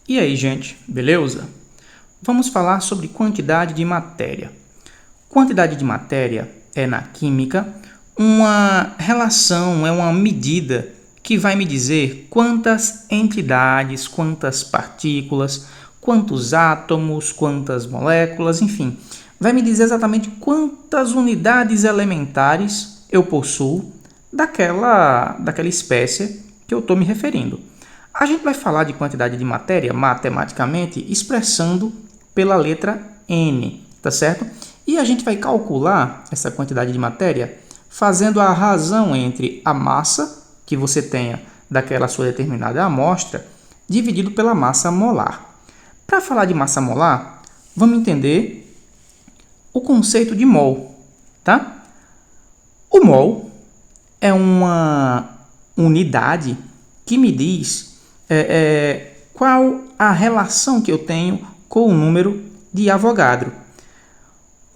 E aí, gente, beleza? Vamos falar sobre quantidade de matéria. Quantidade de matéria é, na química, uma relação, é uma medida que vai me dizer quantas entidades, quantas partículas, quantos átomos, quantas moléculas, enfim, vai me dizer exatamente quantas unidades elementares eu possuo daquela espécie que eu estou me referindo. A gente vai falar de quantidade de matéria matematicamente expressando pela letra N, tá certo? E a gente vai calcular essa quantidade de matéria fazendo a razão entre a massa que você tenha daquela sua determinada amostra dividido pela massa molar. Para falar de massa molar, vamos entender o conceito de mol, tá? O mol é uma unidade que me diz qual a relação que eu tenho com o número de Avogadro.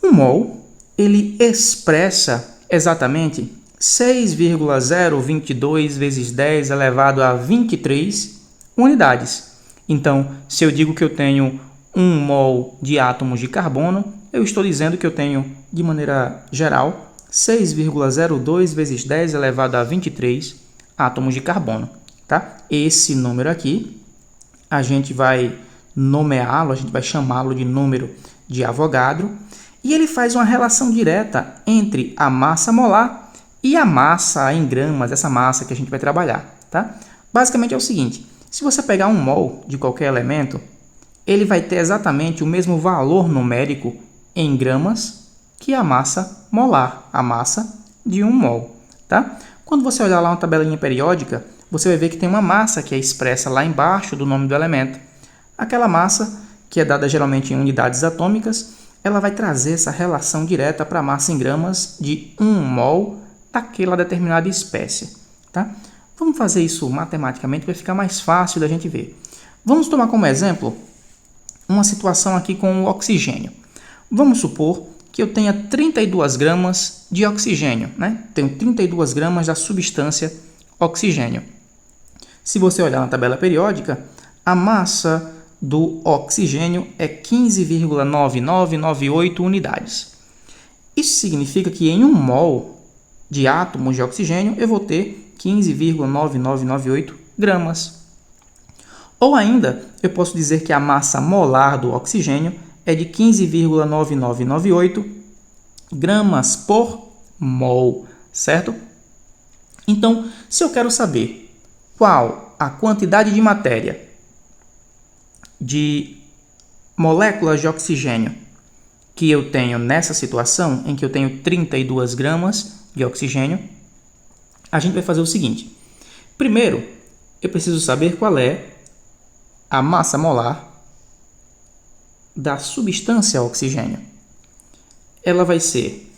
O mol, ele expressa exatamente 6,022 vezes 10 elevado a 23 unidades. Então, se eu digo que eu tenho 1 mol de átomos de carbono, eu estou dizendo que eu tenho, de maneira geral, 6,02 vezes 10 elevado a 23 átomos de carbono. Tá? Esse número aqui, a gente vai nomeá-lo, a gente vai chamá-lo de número de Avogadro, e ele faz uma relação direta entre a massa molar e a massa em gramas, essa massa que a gente vai trabalhar. Tá? Basicamente é o seguinte, se você pegar 1 mol de qualquer elemento, ele vai ter exatamente o mesmo valor numérico em gramas que a massa molar, a massa de 1 mol. Tá? Quando você olhar lá uma tabelinha periódica, você vai ver que tem uma massa que é expressa lá embaixo do nome do elemento. Aquela massa, que é dada geralmente em unidades atômicas, ela vai trazer essa relação direta para a massa em gramas de 1 mol daquela determinada espécie. Tá? Vamos fazer isso matematicamente para ficar mais fácil da gente ver. Vamos tomar como exemplo uma situação aqui com o oxigênio. Vamos supor que eu tenha 32 gramas de oxigênio, né? Tenho 32 gramas da substância oxigênio. Se você olhar na tabela periódica, a massa do oxigênio é 15,9998 unidades. Isso significa que em 1 mol de átomos de oxigênio eu vou ter 15,9998 gramas. Ou ainda, eu posso dizer que a massa molar do oxigênio é de 15,9998 gramas por mol, certo? Então, se eu quero saber qual a quantidade de matéria de moléculas de oxigênio que eu tenho nessa situação, em que eu tenho 32 gramas de oxigênio, a gente vai fazer o seguinte. Primeiro, eu preciso saber qual é a massa molar da substância oxigênio. Ela vai ser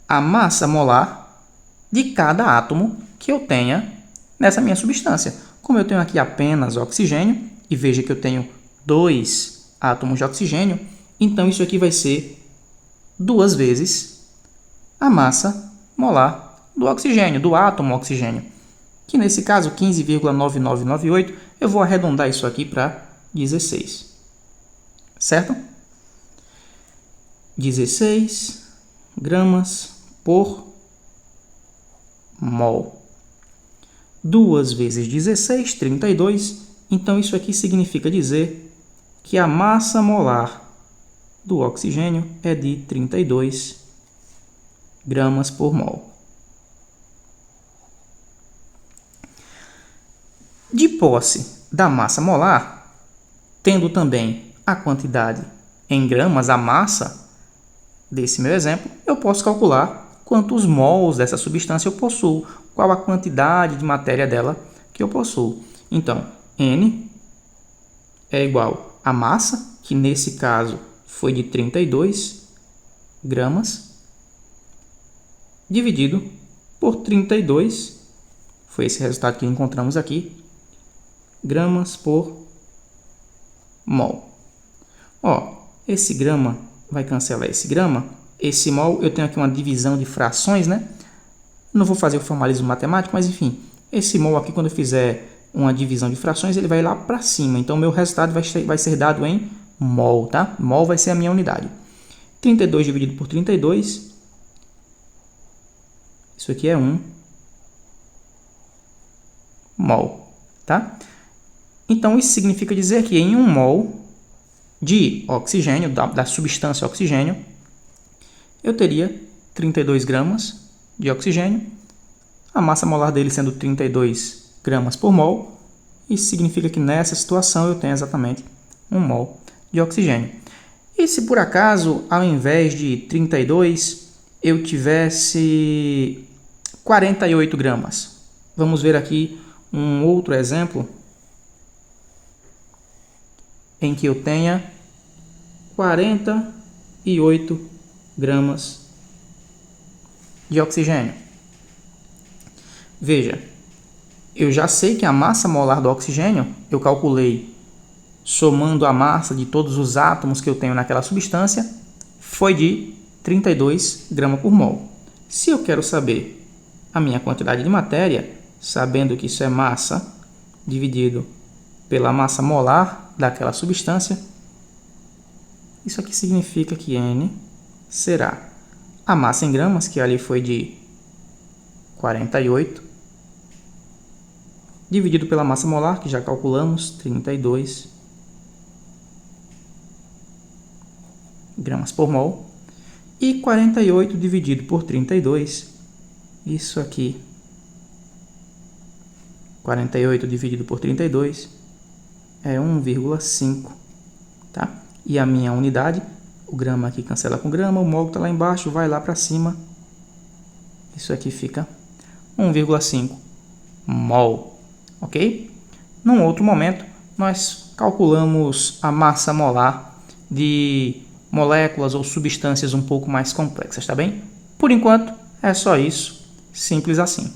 a massa molar de cada átomo que eu tenha nessa minha substância. Como eu tenho aqui apenas oxigênio, e veja que eu tenho 2 átomos de oxigênio, então isso aqui vai ser 2 vezes a massa molar do oxigênio, do átomo oxigênio, que nesse caso 15,9998, eu vou arredondar isso aqui para 16, certo? 16 gramas por mol. 2 vezes 16, 32. Então, isso aqui significa dizer que a massa molar do oxigênio é de 32 gramas por mol. De posse da massa molar, tendo também a quantidade em gramas, a massa desse meu exemplo, eu posso calcular quantos mols dessa substância eu possuo, qual a quantidade de matéria dela que eu possuo. Então, N é igual a massa, que nesse caso foi de 32 gramas, dividido por 32, foi esse resultado que encontramos aqui, gramas por mol. Ó, esse grama vai cancelar esse grama, esse mol, eu tenho aqui uma divisão de frações, né? Não vou fazer o formalismo matemático, mas enfim, esse mol aqui, quando eu fizer uma divisão de frações, ele vai lá para cima. Então, meu resultado vai ser dado em mol, tá? Mol vai ser a minha unidade. 32 dividido por 32, isso aqui é 1 mol, tá? Então, isso significa dizer que em 1 mol de oxigênio, da substância oxigênio, eu teria 32 gramas de oxigênio, a massa molar dele sendo 32 gramas por mol. Isso significa que nessa situação eu tenho exatamente 1 mol de oxigênio. E se por acaso, ao invés de 32, eu tivesse 48 gramas? Vamos ver aqui um outro exemplo em que eu tenha 48 gramas de oxigênio. Veja, eu já sei que a massa molar do oxigênio eu calculei somando a massa de todos os átomos que eu tenho naquela substância, foi de 32 gramas por mol. Se eu quero saber a minha quantidade de matéria, sabendo que isso é massa dividido pela massa molar daquela substância, isso aqui significa que N será a massa em gramas, que ali foi de 48, dividido pela massa molar, que já calculamos, 32 gramas por mol, e 48 dividido por 32, isso aqui, 48 dividido por 32 é 1,5, tá? E a minha unidade, o grama aqui cancela com grama, o mol que está lá embaixo vai lá para cima, isso aqui fica 1,5 mol, ok? Num outro momento, nós calculamos a massa molar de moléculas ou substâncias um pouco mais complexas, tá bem? Por enquanto, é só isso, simples assim.